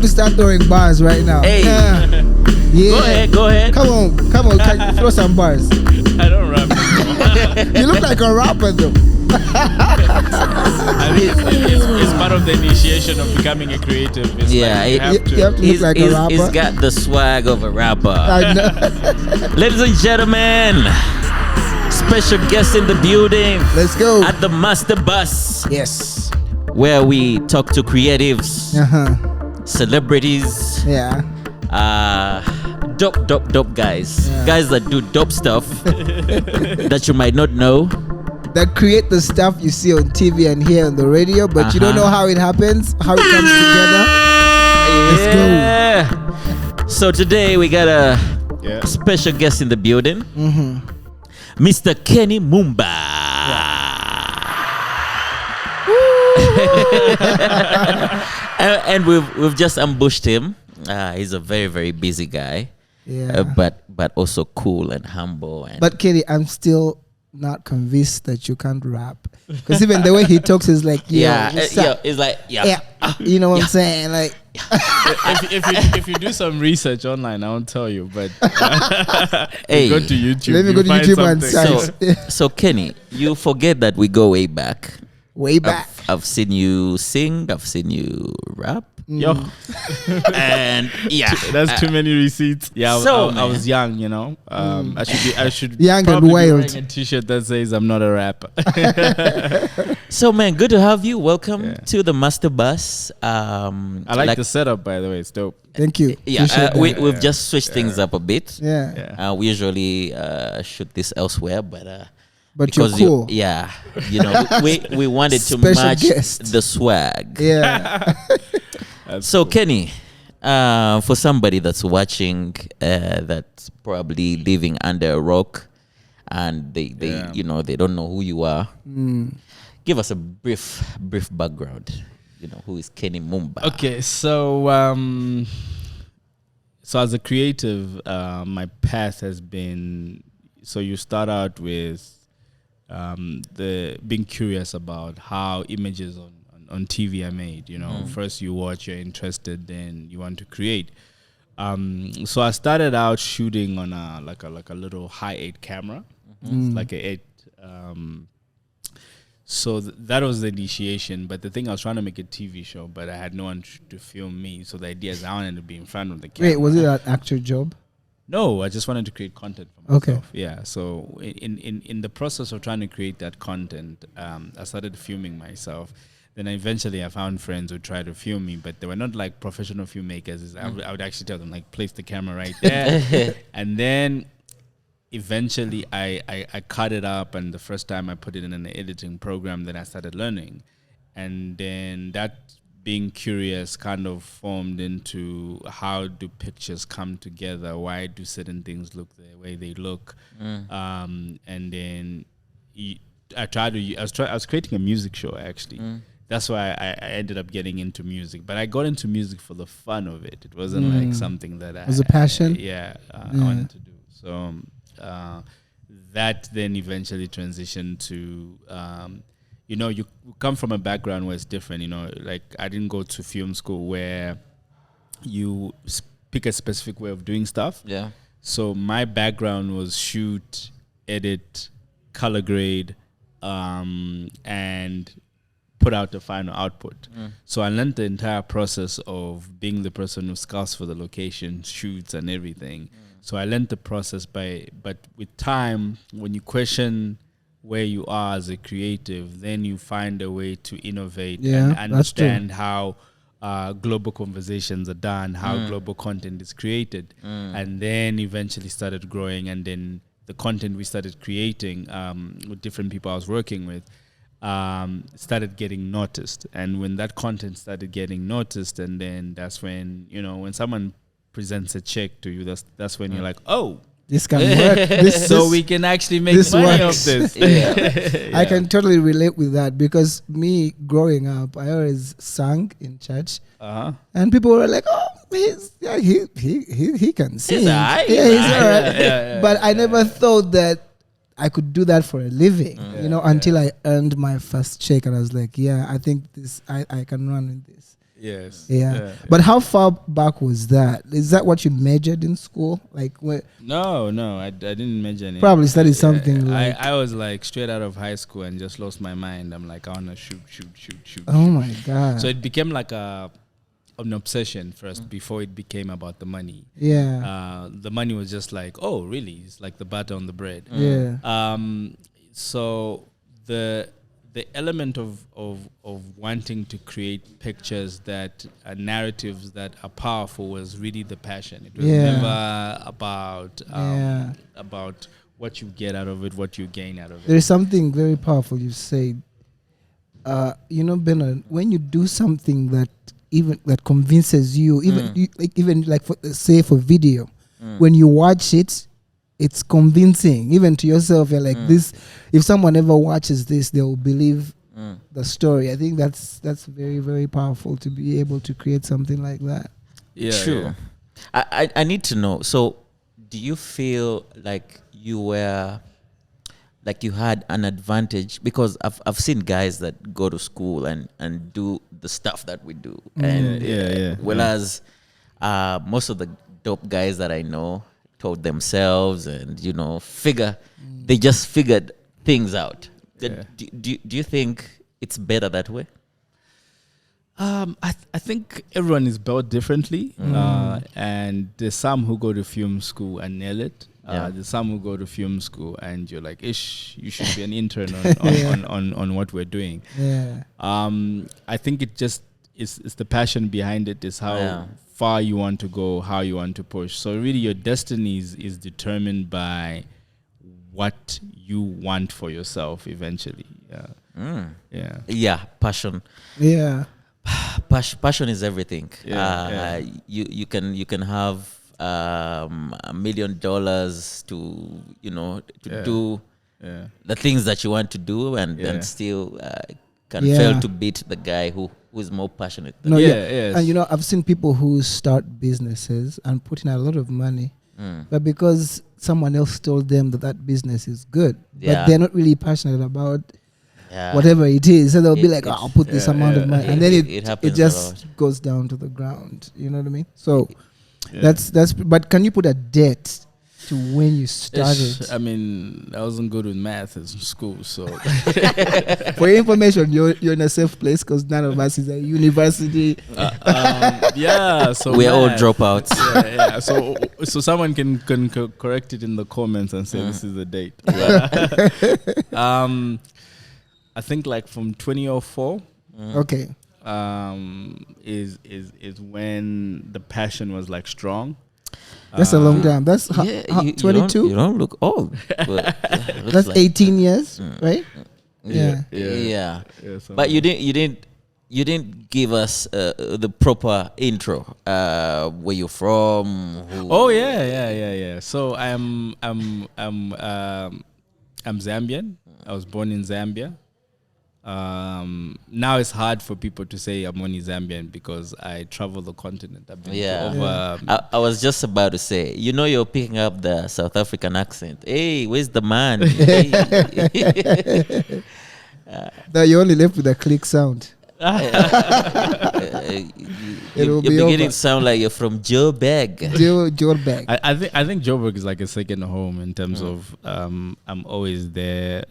want to start throwing bars right now. Hey. Yeah. Go ahead. Come on. Can you throw some bars? I don't rap anymore. You look like a rapper though. I mean, it's part of the initiation of becoming a creative. It's Yeah, like you have to look like a rapper. He's got the swag of a rapper. I know. Ladies and gentlemen, special guest in the building. Let's go. At the Master Bus. Yes. Where we talk to creatives, celebrities, dope guys. Guys that do dope stuff that you might not know. That create the stuff you see on TV and hear on the radio, but you don't know how it happens, how it comes together. Let's go. So today we got a special guest in the building, Mr. Kenny Mumba. And we've just ambushed him. He's a very, very busy guy, but also cool and humble. But Kenny, I'm still not convinced that you can't rap, because even the way he talks is like, it's like, you know what I'm saying? Like, if you do some research online, I won't tell you, but hey, go to YouTube. Let me go to YouTube and search. So Kenny, you forget that we go way back. Way back. I've seen you sing. I've seen you rap. Yo, and that's too many receipts. Yeah, I was young, you know. I should young probably and wild. be wearing a T-shirt that says I'm not a rapper. So man, good to have you. Welcome to the Master Bus. I like the setup, by the way. It's dope. Thank you. We've just switched things up a bit. We usually shoot this elsewhere, but you're cool. We wanted to match the swag. Yeah. So cool. Kenny, for somebody that's watching, that's probably living under a rock, and they they don't know who you are. Give us a brief background. Who is Kenny Mumba? Okay, so as a creative, my path has been, so you start out with the being curious about how images on TV are made. First you watch, you're interested, then you want to create. So I started out shooting on a little high 8 camera, like a 8. So that was the initiation. But the thing, I was trying to make a TV show, but I had no one to film me. So the idea is I wanted to be in front of the camera. Wait, was it an actual job? No, I just wanted to create content for myself. Okay. Yeah. So in the process of trying to create that content, I started filming myself. Then eventually I found friends who tried to film me, but they were not like professional filmmakers. I would actually tell them, like, place the camera right there. And then eventually I cut it up, and the first time I put it in an editing program, then I started learning. And then that being curious kind of formed into how do pictures come together? Why do certain things look the way they look? And then I was creating a music show, actually. That's why I ended up getting into music. But I got into music for the fun of it. It wasn't like something that it was a passion. I wanted to do. So that then eventually transitioned to you come from a background where it's different. Like I didn't go to film school where you pick a specific way of doing stuff. Yeah. So my background was shoot, edit, color grade, and put out the final output. So I learned the entire process of being the person who scouts for the location, shoots, and everything. So I learned the process but with time, when you question where you are as a creative, then you find a way to innovate and understand how global conversations are done, how global content is created, and then eventually started growing. And then the content we started creating with different people I was working with started getting noticed. And when that content started getting noticed, and then that's when, when someone presents a check to you, that's when you're like, oh, this can work. So we can actually make money of this. I can totally relate with that, because me growing up, I always sang in church, and people were like, "Oh, he can sing. He's all right. He's all right." But I never thought that I could do that for a living, until I earned my first check, and I was like, "Yeah, I think I can run with this." Yes. Yeah. But how far back was that? Is that what you measured in school? Like what? No, I didn't major in it. Probably studied something like. I was like straight out of high school and just lost my mind. I'm like, I want to shoot. Oh my God. So it became like an obsession first before it became about the money. Yeah. The money was just like, oh, really? It's like the butter on the bread. Yeah. So the element of wanting to create pictures that are narratives that are powerful was really the passion. It was never about what you get out of it, what you gain out of it. There is something very powerful you said. Bernard, when you do something that convinces you, even for video, when you watch it, it's convincing even to yourself. You're like this. If someone ever watches this, they will believe the story. I think that's very, very powerful to be able to create something like that. Yeah, true. Yeah. I need to know. So, do you feel like you had an advantage? Because I've seen guys that go to school and do the stuff that we do, and whereas most of the dope guys that I know taught themselves and they just figured things out. Do you think it's better that way? I think everyone is built differently, and there's some who go to film school and nail it. There's some who go to film school and you're like, ish, you should be an intern on what we're doing. I think it just is the passion behind it, is how far you want to go, how you want to push. So really your destiny is determined by what you want for yourself eventually. Passion. Passion is everything. You can have $1 million to do the things that you want to do, and still can fail to beat the guy who is more passionate than you. And I've seen people who start businesses and put in a lot of money, but because someone else told them that business is good, but they're not really passionate about whatever it is, so they'll be like, I'll put this amount of money, and then it just goes down to the ground. You know what I mean? So that's. But can you put a date to when you started? I mean, I wasn't good with math in school, so for your information, you're in a safe place because none of us is at university. So we're all dropouts. So someone can correct it in the comments and say this is the date. I think like from 2004. Okay. Is when the passion was like strong. That's a long time. That's 22. You don't look old. That's like 18 years, right? Yeah. But you didn't give us the proper intro. Where you from? So I'm Zambian. I was born in Zambia. Now it's hard for people to say I'm only Zambian because I travel the continent. I've been I was just about to say, you're picking up the South African accent. Hey, where's the man? No, you only left with a click sound. You're beginning to sound like you're from Joburg. Joburg. I think Joburg is like a second home in terms of I'm always there.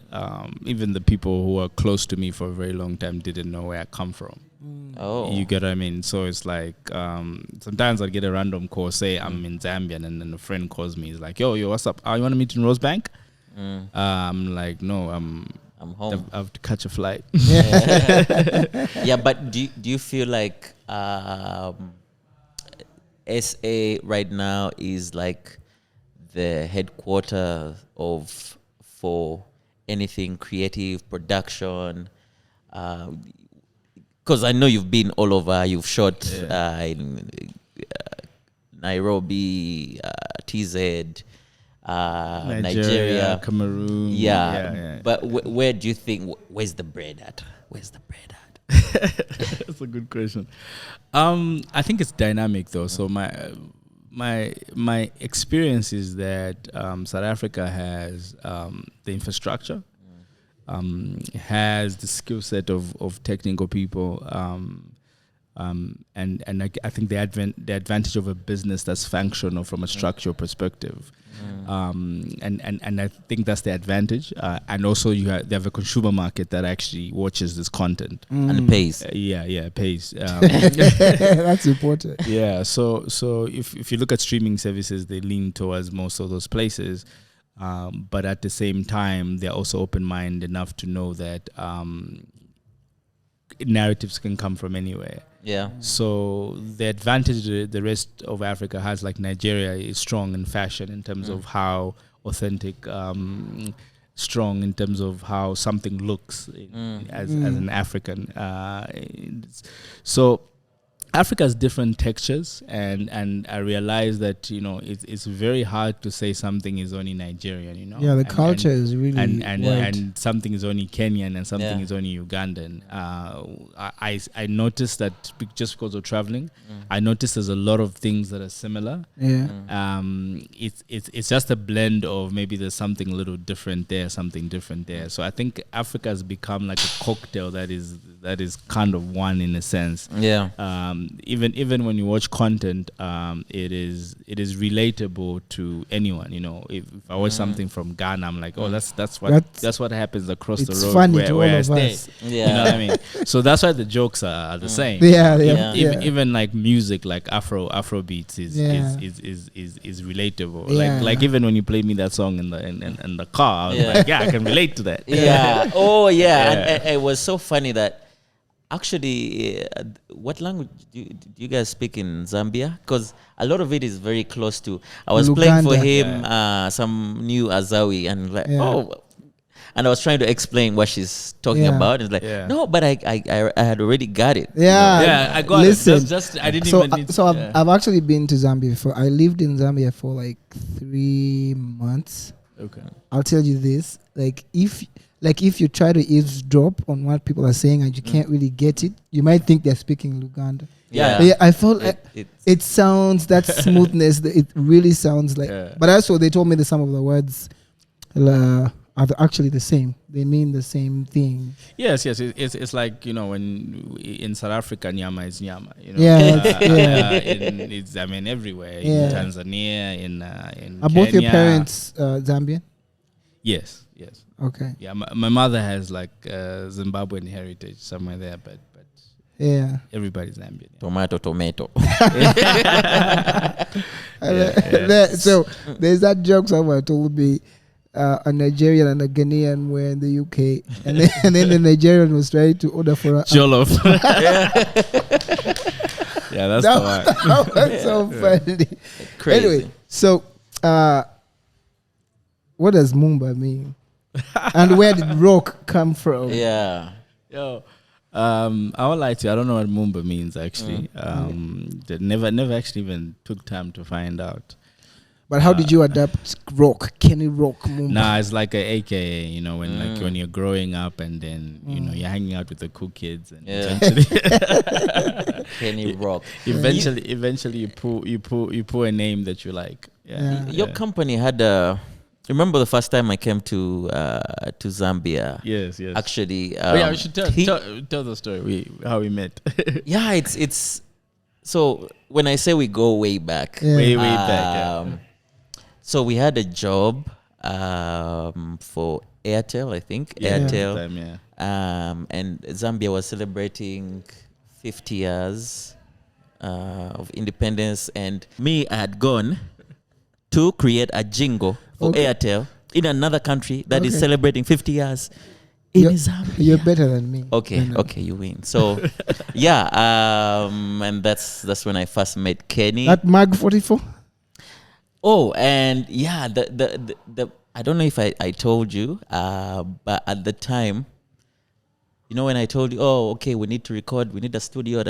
Even the people who are close to me for a very long time didn't know where I come from. Oh, you get what I mean? So it's like sometimes I get a random call, say I'm in Zambia, and then a friend calls me. He's like, yo, what's up? You want to meet in Rosebank? I'm like, no, I'm home. I have to catch a flight. But do you feel like SA right now is like the headquarters for anything creative production? Because I know you've been all over. You've shot in Nairobi, TZ. Nigeria, Cameroon. But where do you think? Where's the bread at? That's a good question. I think it's dynamic though. So my experience is that South Africa has the infrastructure, has the skill set of technical people, And I think the advantage of a business that's functional from a structural perspective. And I think that's the advantage. And also they have a consumer market that actually watches this content and pays. Pays. That's important. Yeah. So if you look at streaming services, they lean towards most of those places. But at the same time, they're also open-minded enough to know that narratives can come from anywhere. Yeah. So the advantage the rest of Africa has, like Nigeria, is strong in fashion in terms of how authentic, strong in terms of how something looks as an African. So Africa has different textures, and I realize that it's very hard to say something is only Nigerian. The culture is really and something is only Kenyan and something is only Ugandan. I noticed that just because of traveling, I noticed there's a lot of things that are similar. It's just a blend of maybe there's something a little different there, something different there. So I think Africa has become like a cocktail that is kind of one in a sense. Even when you watch content, it is relatable to anyone. If I watch something from Ghana, I'm like, oh, that's what happens across the road funny where I of stay. us. You know what I mean? So that's why the jokes are the same. Even like music, like Afro beats is relatable. Like even when you play me that song in the car, I was like, I can relate to that. And it was so funny that. Actually, what language do you guys speak in Zambia? Because a lot of it is very close to. I was playing for him some new Azawi, and and I was trying to explain what she's talking about. It's like, no, but I had already got it. I got Listen, it. I didn't even need. So I've actually been to Zambia before. I lived in Zambia for like 3 months. Okay. I'll tell you this: if you try to eavesdrop on what people are saying and you can't really get it, you might think they're speaking Luganda. I felt it sounds, that smoothness, it really sounds like. But also they told me that some of the words are actually the same. They mean the same thing. Yes. It's like, when in South Africa, nyama is nyama. It's everywhere. In Tanzania, in Are both your parents Zambian? Yes. Okay. Yeah, my mother has like Zimbabwean heritage somewhere there, but everybody's Zambian. Tomato. So there's that joke someone told me. A Nigerian and a Ghanaian were in the UK, and then the Nigerian was trying to order for a jollof. That's the one. That was so funny. Crazy. Anyway, so what does Mumba mean? And where did rock come from? I won't lie to you, I don't know what Mumba means actually. Never actually even took time to find out. But how did you adapt rock, Kenny Rock, Mumba? Nah, it's like a AKA, when you're growing up and then you're hanging out with the cool kids and eventually Kenny Rock. Eventually you pull a name that you like. Your company had a. Remember the first time I came to Zambia? Yes. Actually, we should tell the story. How we met. It's so when I say we go way back, way back. So we had a job for Airtel, I think. Airtel. And Zambia was celebrating 50 years of independence, and I had gone to create a jingle for Airtel in another country that is celebrating 50 years in Zambia. You're better than me. Okay, you win. So, and that's when I first met Kenny. At Mag 44? Oh, and the I don't know if I told you, but at the time, when I told you, we need to record, we need a studio,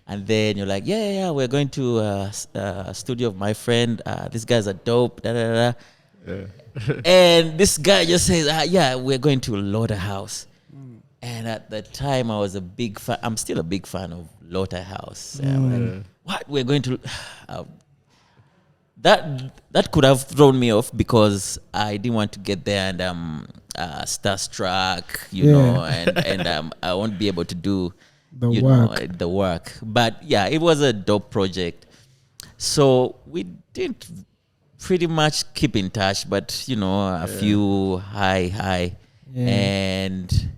and then you're like, we're going to a studio of my friend. These guys are dope, And this guy just says, we're going to Lauderhouse. And at the time, I was a big fan. I'm still a big fan of Lauderhouse. Like, what? We're going to... That could have thrown me off because I didn't want to get there and starstruck, know, and I won't be able to do the work. But yeah, it was a dope project. So we didn't pretty much keep in touch, but a few hi, and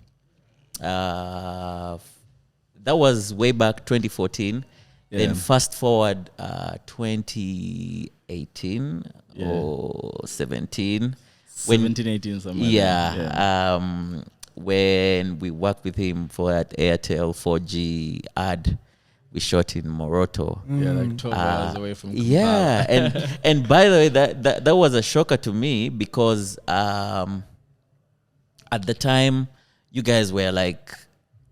that was way back 2014. Then fast forward 2018 or 17. 18 somewhere. When we worked with him for that Airtel 4G ad we shot in Moroto. Yeah, like 12 hours away from Kampala. Yeah, and by the way, that was a shocker to me because at the time, you guys were like,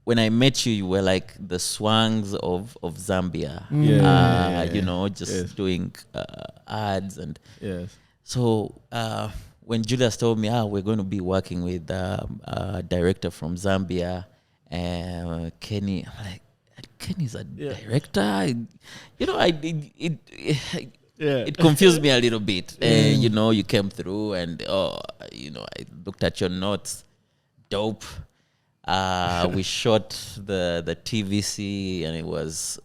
when I met you, you were like the Swangs of Zambia. Just doing ads and so when Julius told me, we're going to be working with a director from Zambia, Kenny, I'm like, Kenny's a director? It confused me a little bit. You came through and, I looked at your notes. Dope. We shot the TVC and it was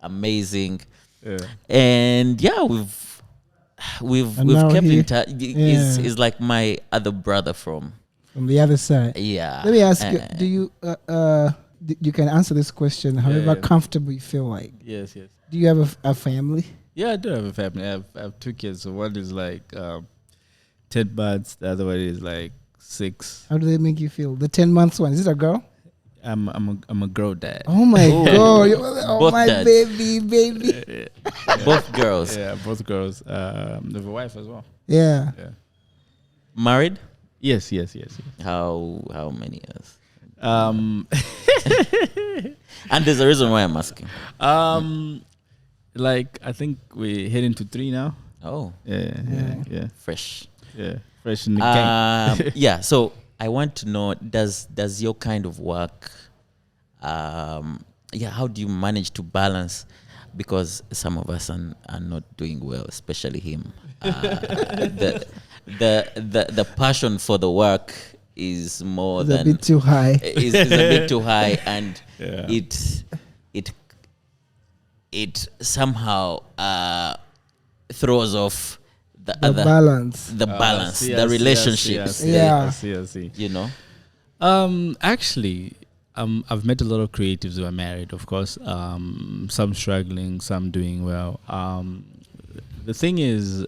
amazing. Yeah. And we've kept in touch. He's like my other brother from the other side. Yeah. Let me ask you: do you you can answer this question however comfortable you feel like? Yes. Do you have a family? Yeah, I do have a family. I have 2 kids. So one is like 10 months. The other one is like 6. How do they make you feel? The 10 months one, is it a girl? I'm a girl dad. Oh my god! Oh both my dads. baby. Both girls. Yeah, both girls. I have a wife as well. Yeah. Married? Yes. How many years? And there's a reason why I'm asking. Like I think we're heading to 3 now. Oh. Yeah. Fresh. Yeah. Fresh in the game. Yeah. So I want to know, does your kind of work, how do you manage to balance? Because some of us are not doing well, especially him. The passion for the work is more a bit too high. Is a bit too high, and it somehow throws off the balance, the relationships. I see. Actually, I've met a lot of creatives who are married, of course. Some struggling, some doing well. The thing is,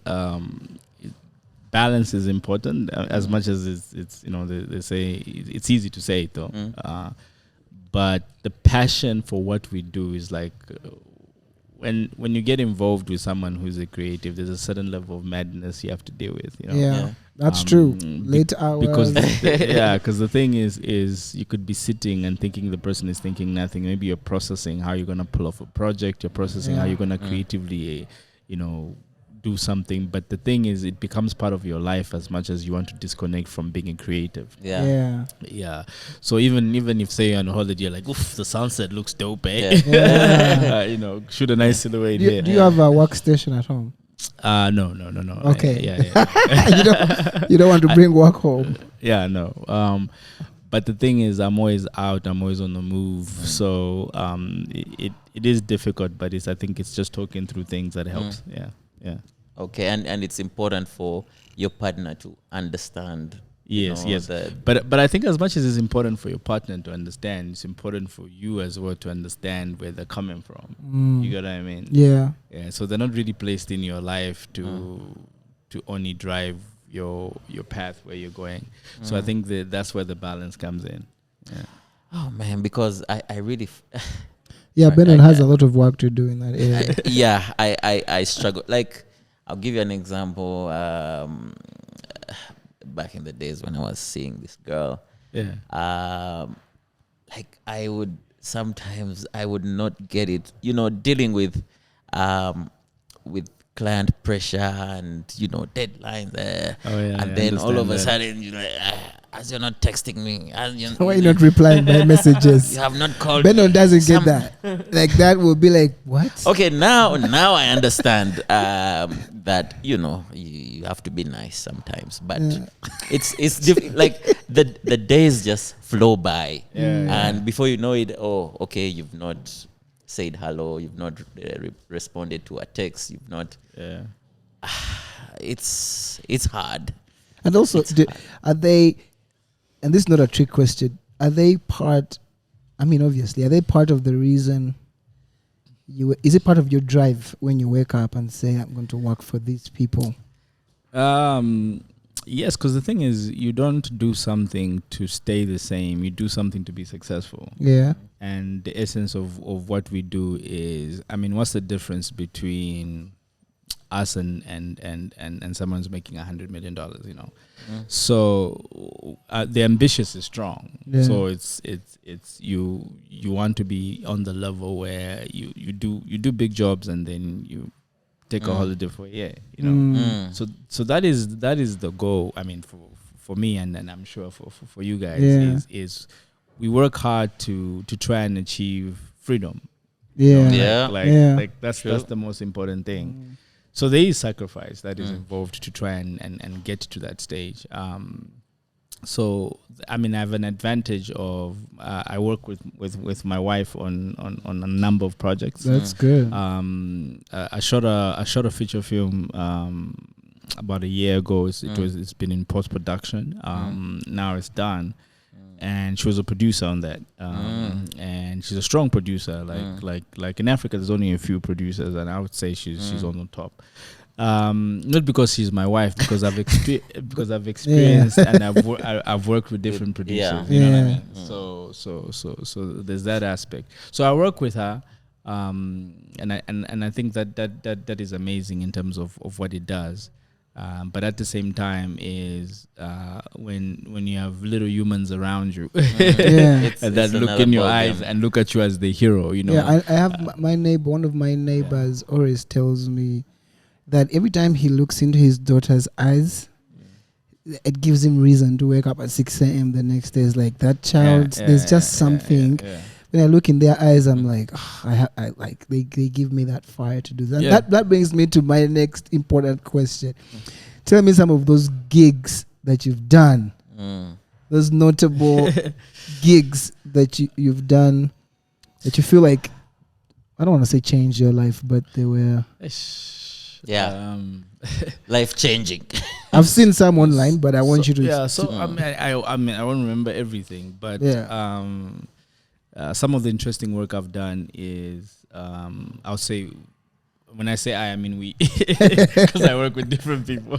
balance is important as much as it's they say it's easy to say it though. But the passion for what we do is like when you get involved with someone who's a creative, there's a certain level of madness you have to deal with. That's true. Late hours. Because the thing is you could be sitting and thinking the person is thinking nothing. Maybe you're processing how you're gonna pull off a project. You're processing how you're gonna creatively, do something. But the thing is, it becomes part of your life as much as you want to disconnect from being a creative. Yeah. So even if say you're on holiday, you're like, oof, the sunset looks dope, eh? Shoot a nice silhouette here. Do you have a workstation at home? No. Okay. You don't want to bring work home. No. But the thing is, I'm always out. I'm always on the move. So it is difficult, but I think it's just talking through things that helps. Yeah. Okay, and it's important for your partner to understand. Yes. But I think as much as it's important for your partner to understand, it's important for you as well to understand where they're coming from. You get what I mean? Yeah. So they're not really placed in your life to only drive your path where you're going. So I think that's where the balance comes in. Yeah. Oh man, because I really. Bernard has a lot of work to do in that area. I struggle. Like, I'll give you an example. Back in the days when I was seeing this girl, like I would not get it. Dealing with client pressure and deadlines. And then all of a sudden, as you're not texting me, why are you not replying by messages? You have not called. Benon doesn't get that. Like that will be like, what? Okay, now I understand that that you have to be nice sometimes, but it's like the days just flow by, and before you know it, okay, you've not said hello, you've not responded to a text, you've not. It's hard. And also, are they? And this is not a trick question. Are they part? I mean, obviously, are they part of the reason? Is it part of your drive when you wake up and say, I'm going to work for these people? Yes, because the thing is, you don't do something to stay the same. You do something to be successful. Yeah. And the essence of what we do is, I mean, what's the difference between us and someone's making $100 million, So the ambitious is strong. Yeah. So it's you want to be on the level where you do big jobs and then you take a holiday for a year, So that is the goal. I mean, for me and I'm sure for you guys is we work hard to try and achieve freedom. Like that's the most important thing. So there is sacrifice that is involved to try and get to that stage. So I mean, I have an advantage of I work with my wife on a number of projects. That's good. I shot a feature film about a year ago. It's been in post production. Now it's done. And she was a producer on that, and she's a strong producer. Like in Africa, there's only a few producers, and I would say she's on the top. Not because she's my wife, because I've experienced and I've worked with different producers. You know what I mean? So there's that aspect. So I work with her, and I think that is amazing in terms of what it does. But at the same time is when you have little humans around you and that look in your eyes and look at you as the hero, Yeah, I have my neighbor. One of my neighbors always tells me that every time he looks into his daughter's eyes, it gives him reason to wake up at 6 a.m. the next day. It's like that child. There's just something. When I look in their eyes, I'm like, I like they give me that fire to do that. Yeah. That brings me to my next important question. Tell me some of those gigs that you've done, those notable gigs that you've done that you feel like, I don't want to say changed your life, but they were life changing. I've seen some online, but I want you to. Yeah, so I mean, I won't remember everything, but some of the interesting work I've done is, I'll say, when I say I mean we, because I work with different people.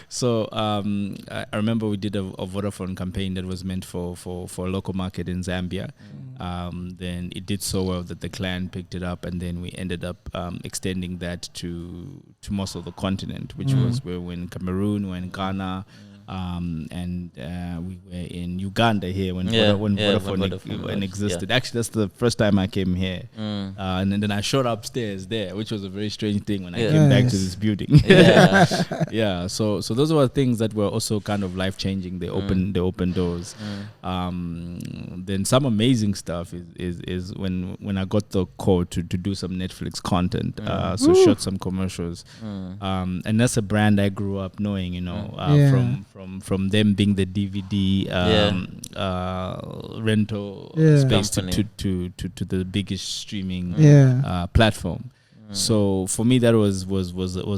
So I remember we did a Vodafone campaign that was meant for a local market in Zambia. Then it did so well that the client picked it up, and then we ended up extending that to most of the continent, which was we were in Cameroon, we were in Ghana. And we were in Uganda here when Vodafone existed. Actually, that's the first time I came here, and then I showed upstairs there, which was a very strange thing when I came back to this building. So those were things that were also kind of life changing. They opened doors. Then some amazing stuff is when I got the call to do some Netflix content. So shot some commercials, and that's a brand I grew up knowing. From them being the DVD rental space to the biggest streaming platform. So for me, that was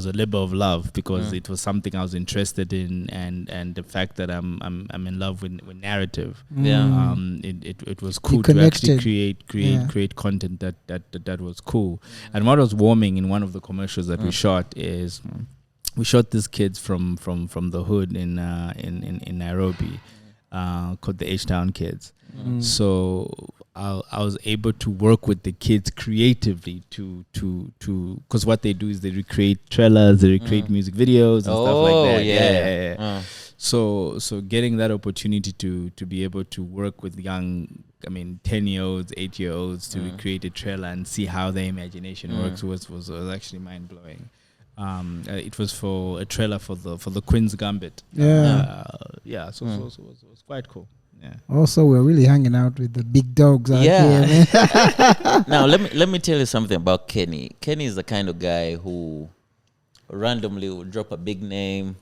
a labor of love, because it was something I was interested in, and the fact that I'm in love with narrative. It was cool to actually create content that was cool. And what was warming in one of the commercials that we shot is, we shot these kids from the hood in Nairobi, called the H-Town Kids. So I was able to work with the kids creatively to because what they do is they recreate trailers, they recreate music videos and stuff like that. So getting that opportunity to be able to work with young, 10-year-olds, 8-year-olds to recreate a trailer and see how their imagination works was actually mind blowing. It was for a trailer for the Queen's Gambit. So it was quite cool. Yeah. Also, we're really hanging out with the big dogs out here, man. Now, let me tell you something about Kenny. Kenny is the kind of guy who randomly will drop a big name.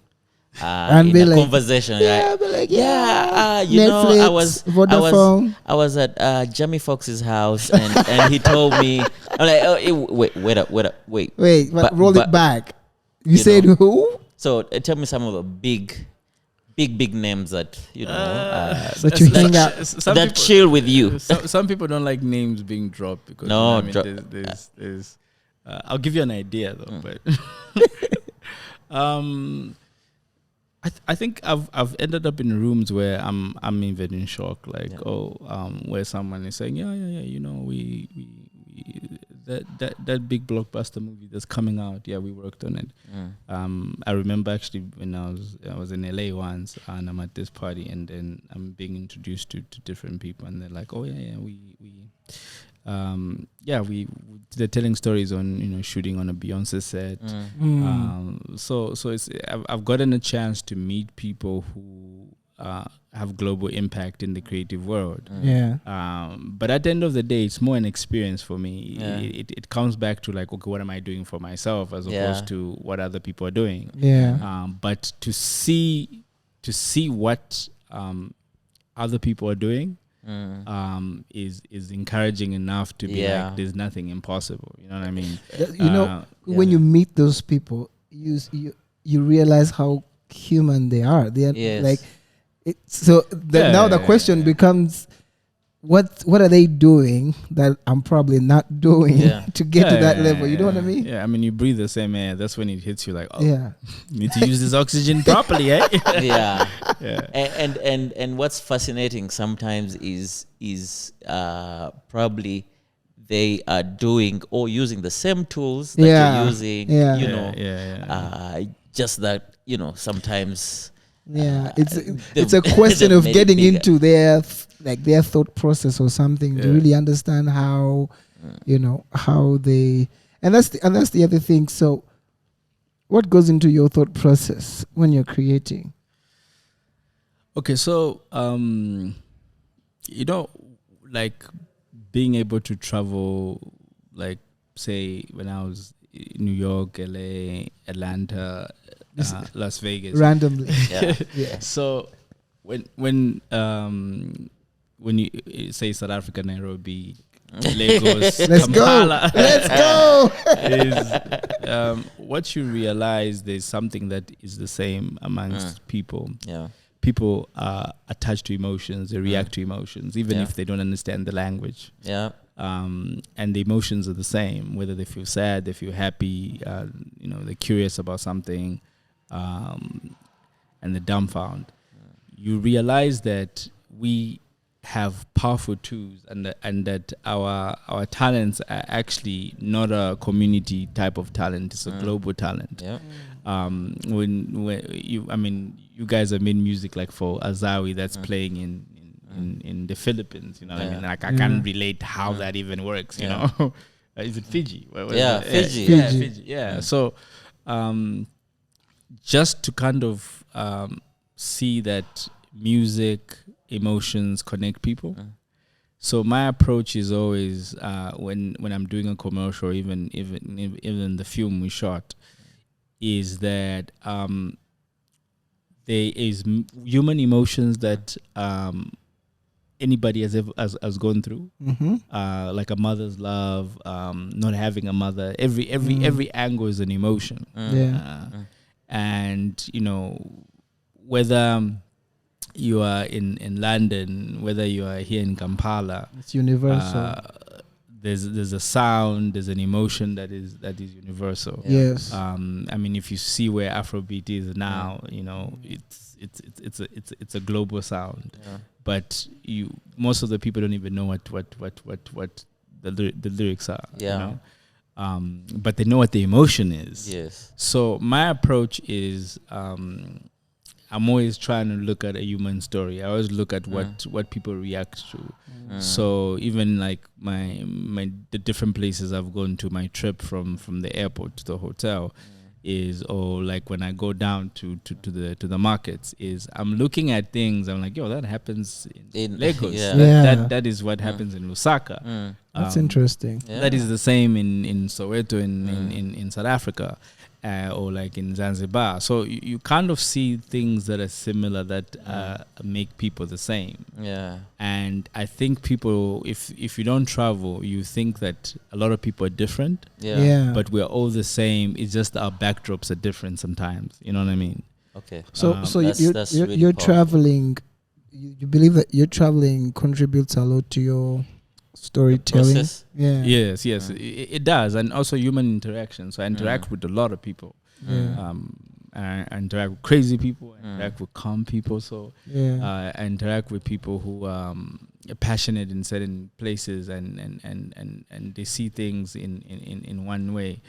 And in be a like, conversation, yeah, be like, yeah, you know, Netflix, Vodafone. I was at Jamie Foxx's house, and he told me, I'm like, oh, wait, but roll it back. You said know, who? So tell me some of the big names that you know that you hang out, that chill with you. Some people don't like names being dropped because no, there's I'll give you an idea though, but I think I've ended up in rooms where I'm even in shock, like where someone is saying you know we that big blockbuster movie that's coming out, we worked on it. I remember actually when I was in LA once, and I'm at this party, and then I'm being introduced to different people, and they're like, they're telling stories on, you know, shooting on a Beyonce set. So it's I've gotten a chance to meet people who have global impact in the creative world. But at the end of the day, it's more an experience for me. It comes back to like, okay, what am I doing for myself as opposed to what other people are doing. But to see what other people are doing is encouraging enough to be like, there's nothing impossible. You know what I mean? You know, when you meet those people, you realize how human they are. They are like, now the question becomes, what are they doing that I'm probably not doing to get to that level? You know what I mean? Yeah, I mean, you breathe the same air. That's when it hits you like, you need to use this oxygen properly, eh? And what's fascinating sometimes is probably they are doing or using the same tools that you're using. You know, just that, you know, sometimes. It's a question of getting into their thought process or something to really understand how, you know, how they, and that's the other thing. So, what goes into your thought process when you're creating? Okay, so you know, like being able to travel, like say when I was in New York, LA, Atlanta, Las Vegas, randomly. So when you say South Africa, Nairobi, Lagos, Kampala, let's go. Is what you realize there's something that is the same amongst people. People are attached to emotions. They react to emotions, even if they don't understand the language. And the emotions are the same, whether they feel sad, they feel happy, you know, they're curious about something, and they're dumbfounded. You realize that we have powerful tools, and that our talents are actually not a community type of talent; it's a global talent. When you guys have made music like for Azawi that's playing in the Philippines, you know what I mean? Like I can't relate how that even works, you know? Is it Fiji? Fiji. So just to kind of see that music, emotions connect people. So my approach is always when I'm doing a commercial, even the film we shot, is that there is human emotions that anybody has gone through, like a mother's love, not having a mother. Every angle is an emotion, and you know, whether you are in London, whether you are here in Kampala, it's universal. There's a sound, there's an emotion that is universal. Yes. I mean, if you see where Afrobeat is now, you know, it's a global sound. But most of the people don't even know what the lyrics are. You know? But they know what the emotion is. Yes. So my approach is I'm always trying to look at a human story. I always look at what people react to. So even like the different places I've gone to, my trip from the airport to the hotel is, or like when I go down to the markets, is I'm looking at things. I'm like, yo, that happens in Lagos. That is what happens in Lusaka. That's interesting. That is the same in Soweto in South Africa. or like in Zanzibar. So you kind of see things that are similar that make people the same. Yeah. And I think people, if you don't travel, you think that a lot of people are different. Yeah. But we're all the same. It's just our backdrops are different sometimes. You know what I mean? Okay. So that's really you're powerful. traveling. You believe that your traveling contributes a lot to your storytelling? Process? Yeah. Yes. It does. And also human interaction. So I interact with a lot of people. Yeah. I interact with crazy people. I interact with calm people. So Yeah. I interact with people who are passionate in certain places and they see things in one way.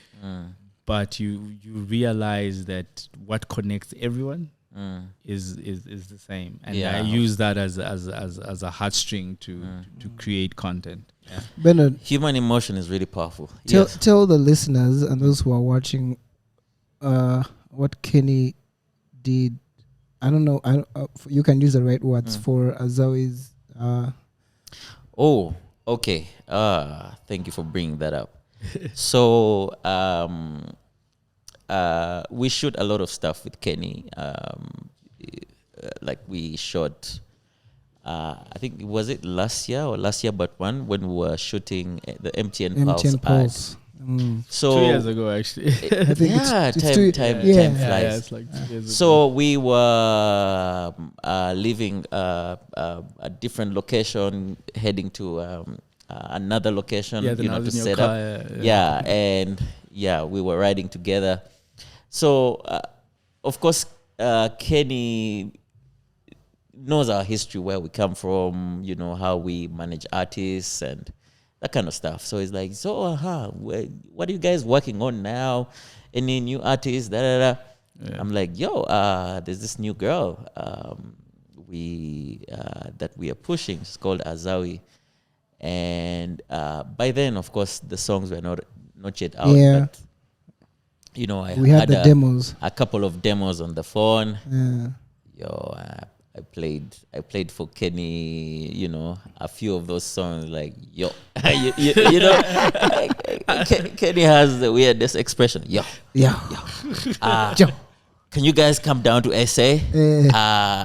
But you realize that what connects everyone is the same, and I use that as a heartstring to create content. Yeah. Bernard, Human emotion is really powerful. tell the listeners and those who are watching what Kenny did. I don't know. You can use the right words for Azawi's. Oh, okay. Thank you for bringing that up. So we shoot a lot of stuff with Kenny. Like we shot, I think was it last year but one when we were shooting the MTN Pulse ad. So 2 years ago, actually. I think time flies. It's like 2 years ago. So we were leaving a different location, heading to another location, to set up. And we were riding together. So of course, Kenny knows our history, where we come from, how we manage artists and that kind of stuff. So it's like, what are you guys working on now? Any new artists? Yeah. I'm like, there's this new girl that we are pushing. It's called Azawi. And by then, of course, the songs were not yet out. Yeah. But, we had the demos. A couple of demos on the phone. Yeah. I played for Kenny, a few of those songs, like, Kenny has the weirdest expression, can you guys come down to SA?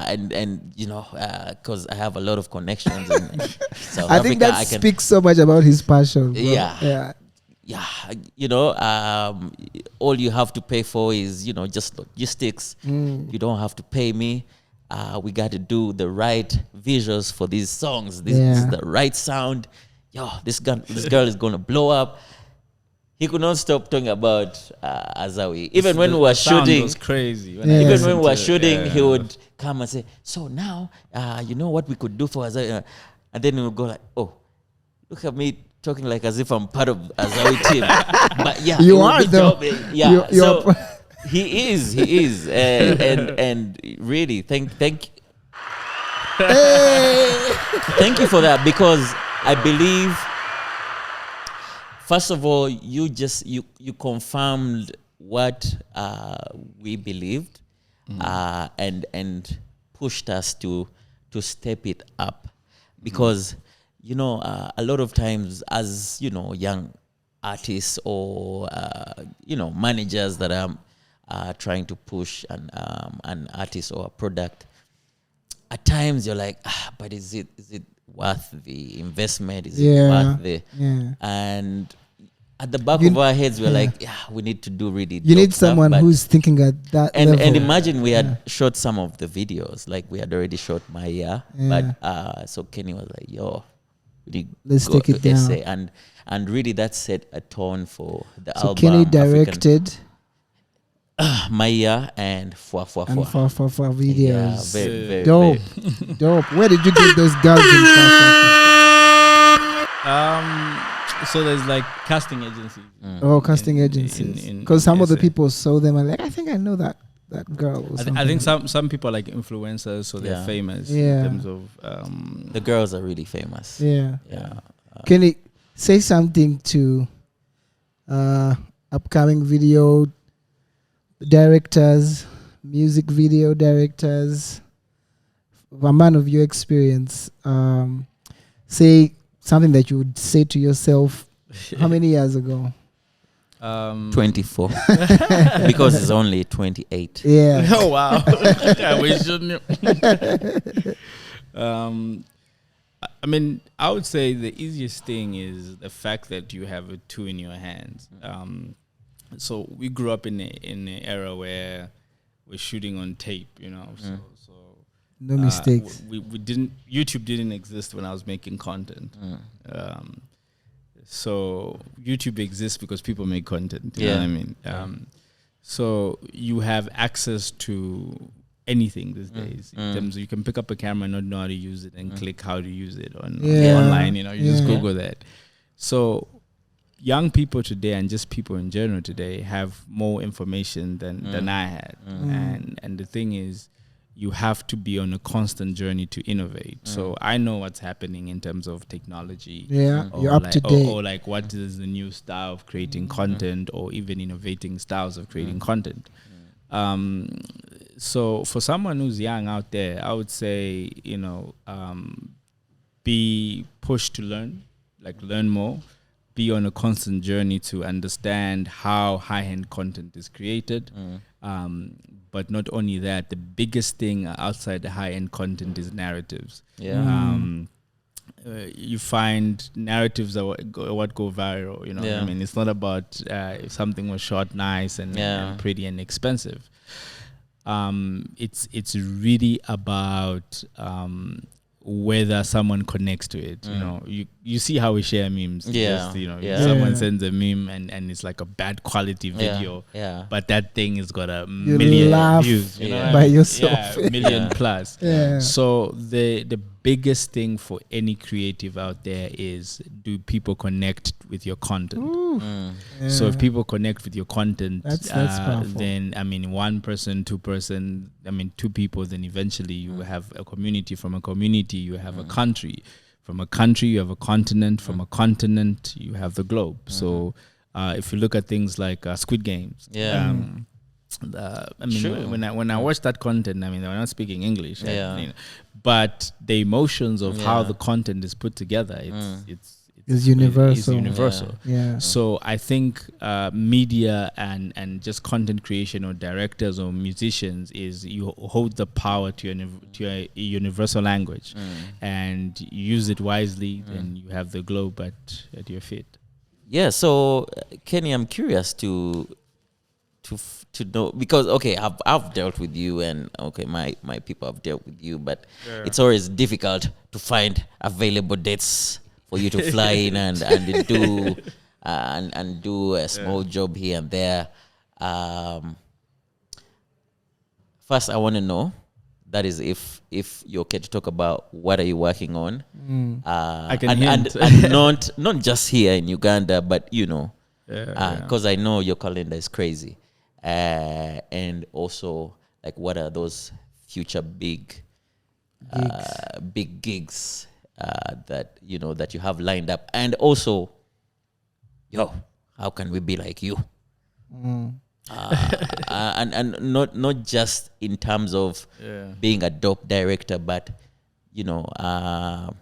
And because I have a lot of connections in South Africa. I think that speaks so much about his passion. Bro. Yeah. All you have to pay for is, just logistics. You don't have to pay me. We got to do the right visuals for these songs. This is the right sound. This girl is going to blow up. He could not stop talking about Azawi. Even when we were shooting, was crazy. Even when we were shooting, he would come and say, "So now, you know what we could do for Azawi?" And then we would go like, "Oh, look at me talking like as if I'm part of Azawi team." But you are though. So he is, and really, thank you for that, because I believe, first of all, you confirmed what we believed, and pushed us to step it up, because a lot of times as young artists or managers that are trying to push an artist or a product, at times you're like, but is it worth the investment? Is it worth the and at the back of our heads we're like, we need to do really you need someone who's thinking at that level. And imagine we had shot some of the videos, like we had already shot Maya, but so Kenny was like, let's take it down. And really that set a tone for the so album. Kenny directed Maya and Fwa videos. Yeah, very, very dope. very. Dope. Where did you get those girls in So there's like casting agencies. Casting agencies. Because some of the people saw them and like, I think I know that girl. I think some people are like influencers, so they're famous in terms of the girls are really famous. Yeah. Can you say something to upcoming video directors, music video directors, a man of your experience? Say something that you would say to yourself how many years ago? 24. Because it's only 28. Yeah. Oh wow! I wish you knew. I mean, I would say the easiest thing is the fact that you have a tool in your hands. So we grew up in an era where we're shooting on tape, So No mistakes. We didn't. YouTube didn't exist when I was making content. So YouTube exists because people make content. You know what I mean? So you have access to anything these days. In terms of, you can pick up a camera and not know how to use it and click how to use it online. You just Google that. So young people today and just people in general today have more information than I had. And the thing is, you have to be on a constant journey to innovate. So I know what's happening in terms of technology. Yeah, you're up to date. Or like what is the new style of creating content, or even innovating styles of creating content. So for someone who's young out there, I would say, be pushed to learn more. Be on a constant journey to understand how high-end content is created. But not only that, the biggest thing outside the high-end content is narratives. You find narratives are what go viral. What I mean, it's not about if something was shot nice and pretty and expensive. It's really about whether someone connects to it. You see how we share memes. Someone sends a meme and it's like a bad quality video, but that thing has got a million views. By yourself. Million plus. So the biggest thing for any creative out there is, do people connect with your content? So if people connect with your content, that's powerful. then one person, two people, then eventually you have a community. From a community you have a country. From a country you have a continent. From a continent you have the globe. So if you look at things like Squid Games, when I watch that content, they're not speaking English, but the emotions of how the content is put together, it's universal. It's universal. So I think media and just content creation, or directors or musicians, is you hold the power to a universal language, and you use it wisely, then you have the globe at your feet. Yeah. So Kenny, I'm curious to know, because I've dealt with you, and my people have dealt with you, but it's always difficult to find available dates for you to fly in and do and do a small job here and there. First, I want to know, that is, if you're okay to talk about what are you working on, I can and not just here in Uganda, but because I know your calendar is crazy. And also, like, what are those future big gigs that you have lined up? And also, how can we be like you? And not just in terms of being a dope director, but I'm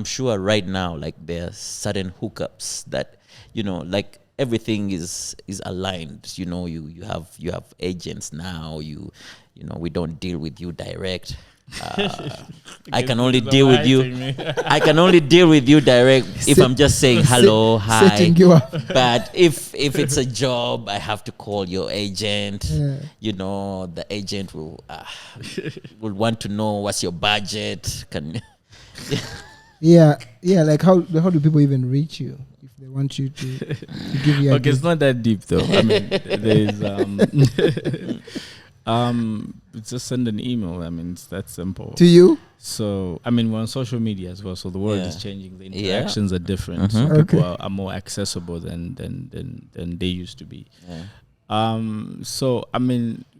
sure right now, like, there are certain hookups that like, everything is aligned. You have agents now. We don't deal with you direct. I can only deal with you. I can only deal with you direct if I'm just saying hello, hi. Setting you up. But if it's a job, I have to call your agent. The agent will want to know what's your budget. Like, how do people even reach you if they want you to give you? It's not that deep though. I mean, there's just send an email. It's that simple. To you? So we're on social media as well. So the world is changing. The interactions are different. So people are more accessible than they used to be. So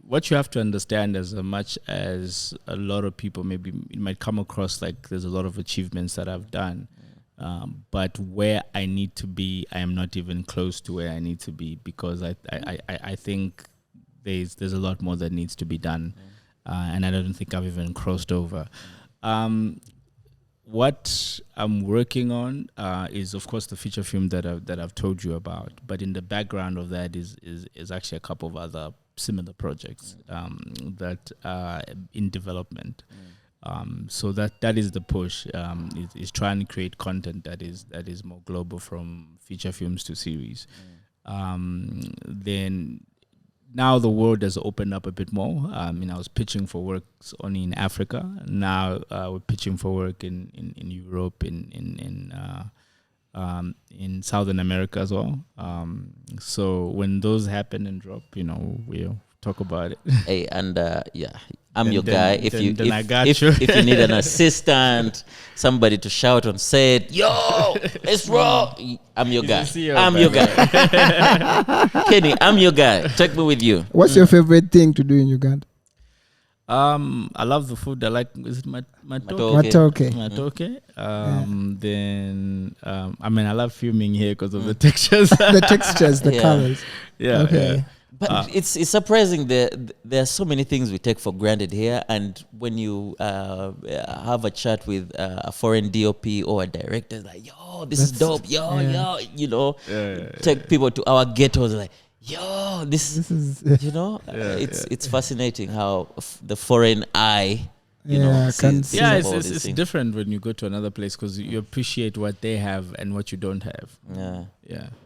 what you have to understand, as much as a lot of people, maybe it might come across like there's a lot of achievements that I've done, but where I need to be, I am not even close to where I need to be, because I think there's a lot more that needs to be done, and I don't think I've even crossed over. what I'm working on is, of course, the feature film that I've told you about. But in the background of that is actually a couple of other similar projects that are in development. So that is the push. Is trying to create content that is more global, from feature films to series. Then now the world has opened up a bit more. I was pitching for work only in Africa. Now we're pitching for work in Europe, in Southern America as well. So when those happen and drop, we'll talk about it. Hey, and I'm your guy. If you you need an assistant, somebody to shout on set, yo, it's raw. I'm your guy. I'm your guy. Kenny, I'm your guy. Take me with you. What's your favorite thing to do in Uganda? I love the food. I like, is it matoke? Matoke. Then I love filming here because of the textures. The textures, the colors. Yeah. Okay. Yeah. But it's surprising. There are so many things we take for granted here, and when you have a chat with a foreign DOP or a director, it's like, yo, this is dope, yo, take people to our ghettos, like, yo, this is, it's fascinating how the foreign eye, sees it's different when you go to another place because you appreciate what they have and what you don't have. Yeah.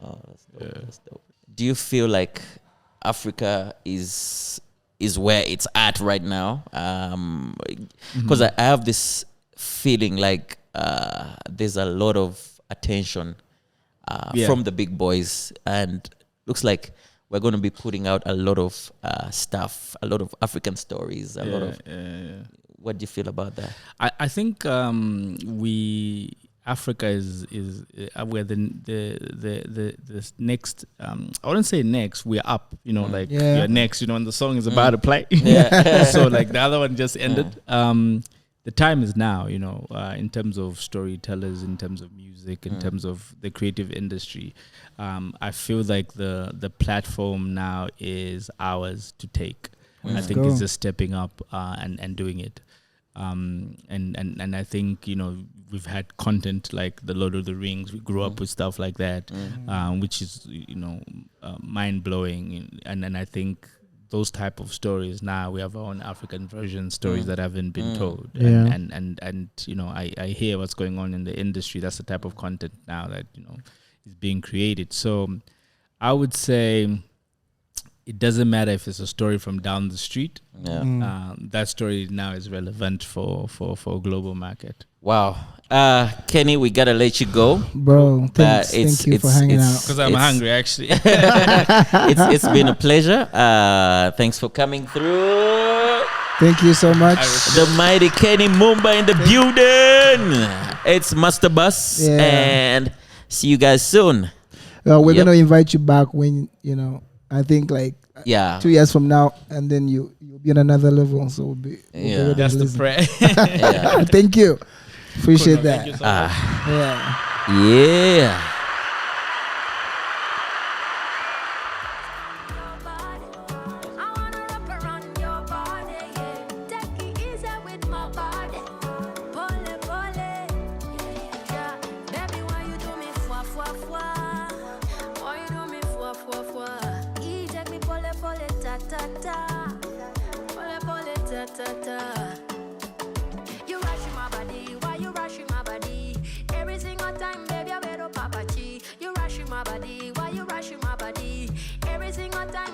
Oh, that's dope. That's dope. Do you feel like Africa is where it's at right now? Because I have this feeling like there's a lot of attention from the big boys, and looks like we're going to be putting out a lot of stuff, a lot of African stories, a lot of. What do you feel about that? I think Africa is where the next. I wouldn't say next. We're up. We're next. And the song is about to play. So like the other one just ended. The time is now. In terms of storytellers, in terms of music, in terms of the creative industry. I feel like the platform now is ours to take. I think it's just stepping up and doing it. And I think we've had content like the Lord of the Rings. We grew up with stuff like that, which is mind blowing. And I think those type of stories now we have our own African version stories that haven't been told. And I hear what's going on in the industry. That's the type of content now that is being created. So I would say it doesn't matter if it's a story from down the street. That story now is relevant for a global market. Wow. Kenny, we gotta let you go, bro. Thank you for hanging out. Because I'm hungry, actually. It's been a pleasure. Thanks for coming through. Thank you so much. The mighty Kenny Mumba in the building. It's Master Bus, and see you guys soon. We're gonna invite you back when I think 2 years from now, and then you'll be on another level. So we'll be that's the prayer. Thank you. Appreciate that. Thank you so much. Yeah. You rushing my body, why you rushing my body? Every single time, baby, I better papa chi. You rushing my body, why you rushing my body? Every single time.